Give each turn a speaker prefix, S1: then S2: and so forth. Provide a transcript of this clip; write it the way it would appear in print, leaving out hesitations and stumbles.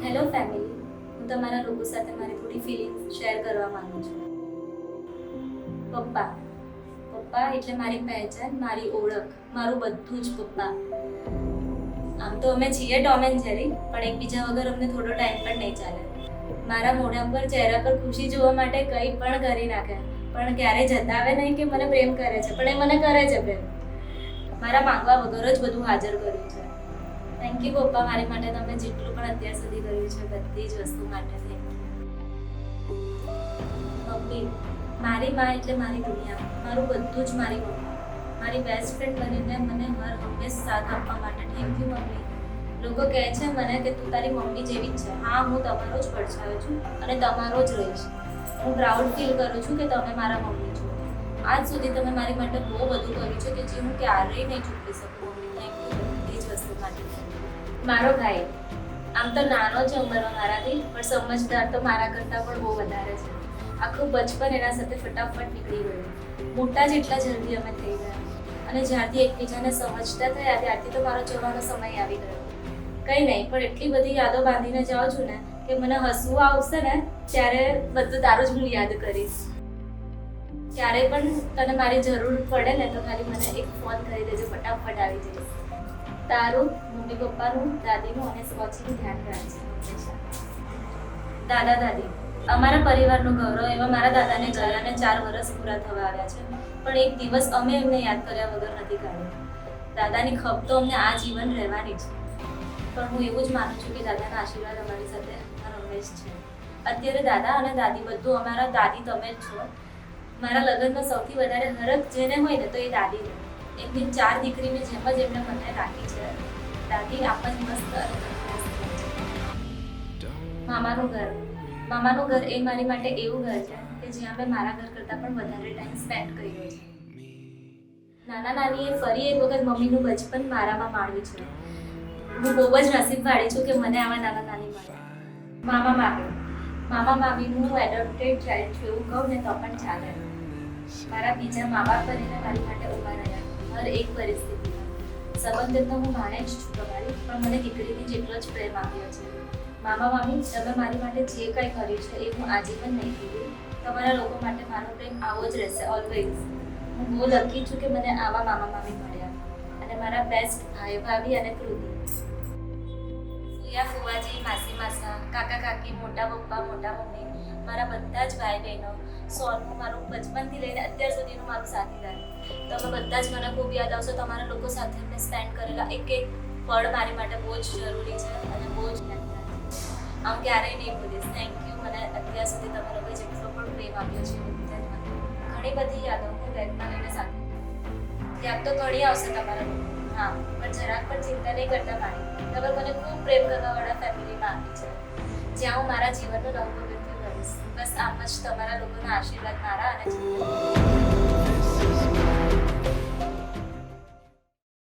S1: Hello family, હું તમારા લોકો સાથે મારી થોડી ફિલિંગ્સ શેર કરવા માંગુ છું. પપ્પા પપ્પા એટલે મારી પહેચાન, મારી ઓળખ, મારું બધું જ પપ્પા. આમ તો અમે છીએ ટોમ એન્ડ જેરી, પણ એકબીજા વગર અમને થોડો ટાઈમ પણ નહીં ચાલે. મારા મોઢા પર, ચહેરા પર ખુશી જોવા માટે કંઈ પણ કરી નાખે, પણ ક્યારેય જતાવે નહીં કે મને પ્રેમ કરે છે, પણ એ મને કરે છે પ્રેમ. મારા માંગવા વગર જ બધું હાજર કર્યું છે. થેન્ક યુ પપ્પા, મારી માટે તમે જેટલું પણ અત્યાર સુધી કર્યું છે બધી જ વસ્તુ માટે. મમ્મી મારી માં એટલે મારી દુનિયા, મારું બધું જ મારી મમ્મી. મારી બેસ્ટ ફ્રેન્ડ બનીને મને હર હંમેશ સાથ આપવા માટે થેન્ક યુ મમ્મી. લોકો કહે છે મને કે તું તારી મમ્મી જેવી જ છે. હા, હું તમારો જ પડછાયો છું અને તમારો જ રહીશ. હું પ્રાઉડ ફીલ કરું છું કે તમે મારા મમ્મી છો. આજ સુધી તમે મારી માટે બહુ બધું કર્યું છે કે જે હું ક્યારેય નહીં ચૂકવી શકું મમ્મી. થેન્ક યુ બધી જ વસ્તુ માટે. મારો ભાઈ આમ તો નાનો છે ઉંમરમાં મારાથી, પણ સમજદાર તો મારા કરતાં પણ બહુ વધારે છે. આખું બચપન એના સાથે ફટાફટ નીકળી ગયું. મોટા જેટલા જલ્દી અમે થઈ ગયા અને જ્યારથી એકબીજાને સમજતા થયા ત્યારથી તો મારો જવાનો સમય આવી ગયો. કંઈ નહીં, પણ એટલી બધી યાદો બાંધીને જાઉં છું ને કે મને હસવું આવશે ને ત્યારે બધું તારું જ હું યાદ કરીશ. ક્યારે પણ તને મારી જરૂર પડે ને તો ખાલી મને એક ફોન કરી દેજો, ફટાફટ આવી જઈશ. તારું, મમ્મી પપ્પાનું, દાદીનું અને સ્કોચીનું ધ્યાન રાખજે હંમેશા. દાદા દાદી અમારા પરિવારનું ગૌરવ. એવા મારા દાદાને ગયાને 4 વર્ષ પૂરા થવા આવ્યા છે, પણ એક દિવસ અમે એમને યાદ કર્યા વગર નથી કાઢ્યો. દાદાની ખપ તો અમને આ જીવન રહેવાની છે, પણ હું એવું જ માનું છું કે દાદાના આશીર્વાદ અમારી સાથે હંમેશ છે. અત્યારે દાદા અને દાદી બધું અમારા દાદી તમે જ છો. મારા લગ્નમાં સૌથી વધારે હરખ જેને હોય ને તો એ દાદી હોય. એમની 4 દીકરીની જેમ જ એમને મને રાખી છે. દાદી આપ જ મસ્ત. મામાનું ઘર એ મારી માટે એવું ઘર છે કે જ્યાં મેં મારા ઘર કરતાં પણ વધારે ટાઈમ સ્પેન્ડ કર્યો છે. નાના નાનીએ ફરી એક વખત મમ્મીનું બચપન મારામાં માણ્યું છે. હું બહુ જ નસીબવાળી છું કે મને આવા નાના નાની મળ્યા. મામા મામીનું એડોપ્ટેડ ચાઇલ્ડ છું એવું કહું ને તો પણ ચાલે. મારા બીજા મા બાપ બનીને મારી માટે ઊભા રહ્યા હર એક પરિસ્થિતિમાં. સંબંધ તો હું માણે જ છું તમારી, પણ મને દીકરીની જેટલો જ પ્રેમ આપ્યો છે. મામા મામી તમે મારી માટે જે કંઈ કર્યું છે એ હું આજીવન નહીં ભૂલું. તમારા લોકો માટે મારો પ્રેમ આવો જ રહેશે ઓલવેઝ. હું બહુ લકી છું કે મને આવા મામા મામી મળ્યા અને મારા બેસ્ટ ભાઈ ભાભી અને કૃતિ. ફુયા ફુવાજી, માસી માસા, કાકા કાકી, મોટા પપ્પા, મોટા મમ્મી, મારા બધા જ ભાઈ બહેનો, સોનું મારું બચપનથી લઈને અત્યાર સુધીનું મારું સાથીદાર. તમે બધા જ મને ખૂબ યાદ આવશો. તમારા લોકો સાથે મેં સ્પેન્ડ કરેલા એક એક પળ મારી માટે બહુ જ જરૂરી છે અને બહુ જ યાદગાર છે. આમ ક્યારેય નહીં ભૂલીશ. Thank you. મને અત્યાર સુધી તમે લોકોએ જેટલો પણ પ્રેમ આપ્યો છે બધા જ મને. ઘણી બધી યાદો હું બેગમાં લઈને સાથે યાદ તો ઘણી આવશે તમારા લોકો. હા, પણ જરાક પણ ચિંતા નહીં કરતા મારી. તમે મને ખૂબ પ્રેમ કરવાવાળા ફેમિલીમાં આપી છે, જ્યાં હું મારા જીવનનું નવું પગથિયું કરીશ. બસ આમ જ તમારા લોકોના આશીર્વાદ મારા અને જીવન